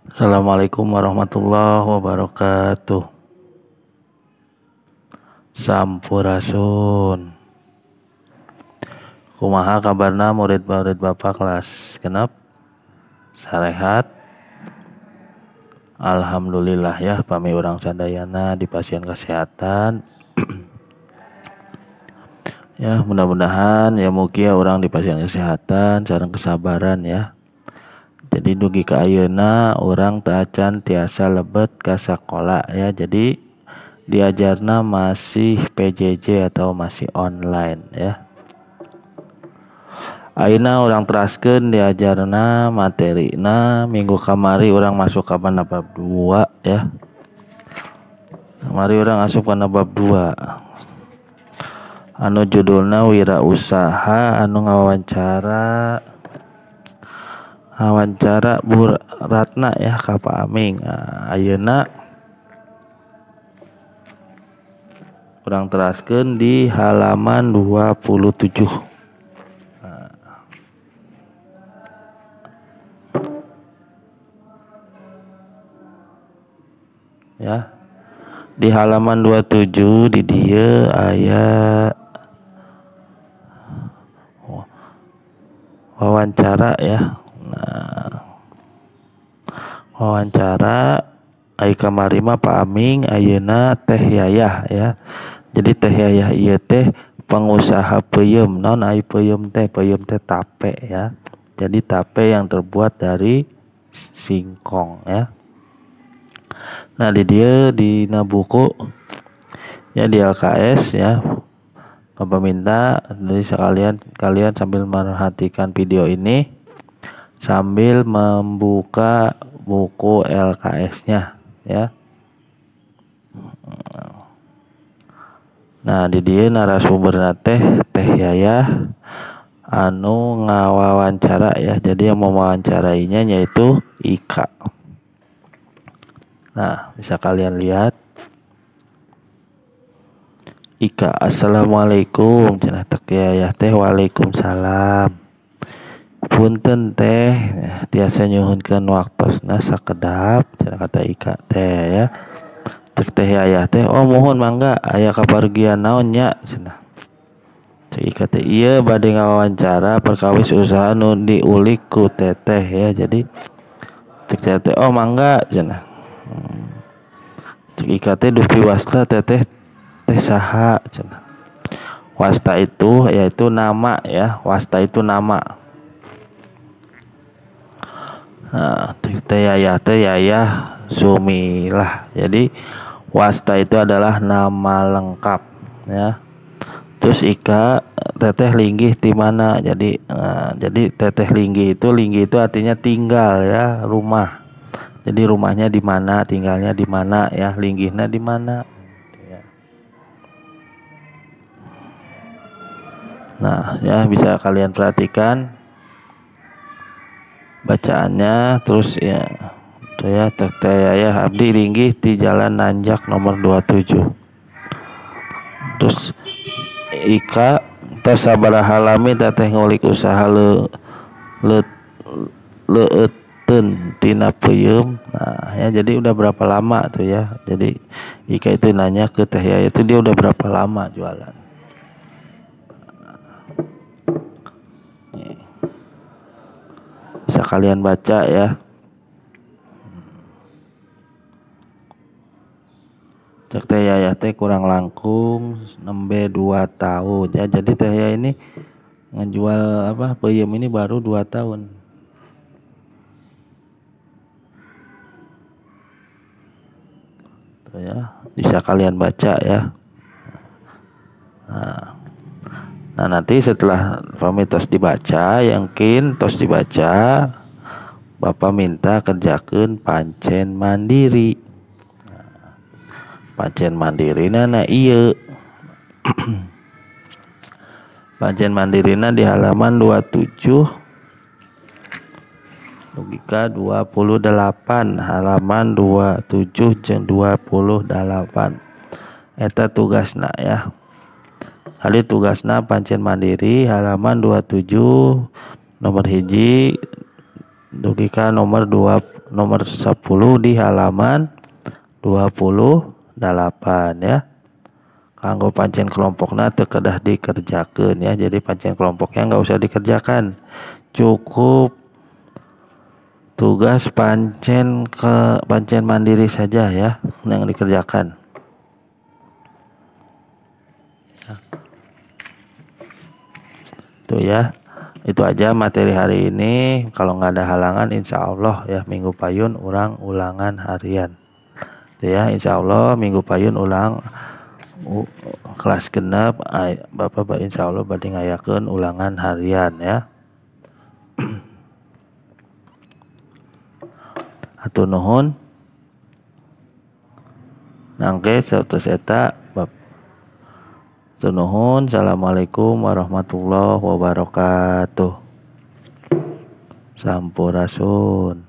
Assalamualaikum warahmatullahi wabarakatuh. Sampurasun. Kumaha kabarna murid-murid Bapak kelas genep? Sarehat? Alhamdulillah ya, pami urang sadayana di pasien kesehatan. Ya, mudah-mudahan ya mugia orang di pasien kesehatan sareng kesabaran ya. Jadi dugi ka ayeuna orang teu acan tiasa lebet ka sakola ya. Jadi diajarna masih PJJ atau masih online ya. Ayeuna orang teraskeun diajarna materina minggu kamari orang masuk ka bab 2 ya. Kamari orang asup kana bab 2. Anu judulna wirausaha anu ngawawancara Bu Ratna ya ka Pak Aming. Ayeuna urang teraskeun di halaman 27. Ya. Di halaman 27 di dieu aya wawancara ya. Wawancara ai kamari mah Pak Aming ayeuna Teh Yayah ya. Jadi Teh Yayah ieu teh pengusaha peuyeum. Naon ai peuyeum teh? Peuyeum teh tape ya. Jadi tape yang terbuat dari singkong ya. Nah di dia di buku ya di LKS ya. Bapak minta jadi kalian sambil memperhatikan video ini sambil membuka buku LKS-nya ya. Nah di dia narasumberna Teh Yayah anu ngawawancara ya. Jadi yang mewawancarainya yaitu Ika. Nah bisa kalian lihat Ika. Assalamualaikum cenah Teh Yayah teh. Waalaikumsalam. Punten teh tiasa nyuhunkeun waktosna sakedap cenah kata Ika teh ya. Cek Teh Yayah teh, oh mohon mangga aya kabarugian naon nya cenah. Cek Ika teh, ieu bade ngawawancara perkawis usaha nu diulik ku teteh ya. Jadi cek teh, oh mangga cenah. Cek Ika teh duh piwasta teteh teh saha cenah. Wasta itu yaitu nama ya. Wasta itu nama. Nah, Teh Yayah Sumilah. Jadi wasta itu adalah nama lengkap ya. Terus Ika teteh linggih di mana? Jadi teteh linggih itu artinya tinggal ya, rumah. Jadi rumahnya di mana, tinggalnya di mana ya, linggihna di mana. Nah, ya bisa kalian perhatikan bacaannya terus ya. Tuh ya, Teh Yayah abdi linggih di Jalan Nanjak nomor 27. Terus Ika teh sabaraha lami teteh ngulik usaha leueteun tina peuyeum. Nah, ya jadi udah berapa lama tuh ya. Jadi Ika itu nanya ke Teh Yayah itu dia udah berapa lama jualan. Bisa kalian baca ya. Cek Teh Yayah teh kurang langkung nembe 2 tahun ya. Jadi Teh Yayah ini ngejual peuyeum ini baru 2 tahun. Tuh ya, bisa kalian baca ya. Nah nanti setelah tos dibaca, yakin tos dibaca, Bapak minta kerjakan pancen mandiri. Pancen mandirina na iya. Pancen mandirina di halaman 27 logika 28 halaman 27 jeung 28 eta tugasna ya. Kali tugasna pancen mandiri halaman 27 nomor hiji logika nomor nomor 10 di halaman 28 ya. Kanggo pancen kelompokna teu kedah dikerjakeun ya. Jadi pancen kelompoknya nggak usah dikerjakan. Cukup tugas pancen mandiri saja ya yang dikerjakan. Tuh ya. Itu aja materi hari ini. Kalau nggak ada halangan insya Allah ya minggu payun urang ulangan harian. Tuh ya, insya Allah minggu payun ulang kelas genep. Bapak insya Allah badi ngayakeun ulangan harian ya. Hatur nuhun. Nangke saeuteus eta hatur nuhun. Assalamualaikum warahmatullahi wabarakatuh. Sampurasun.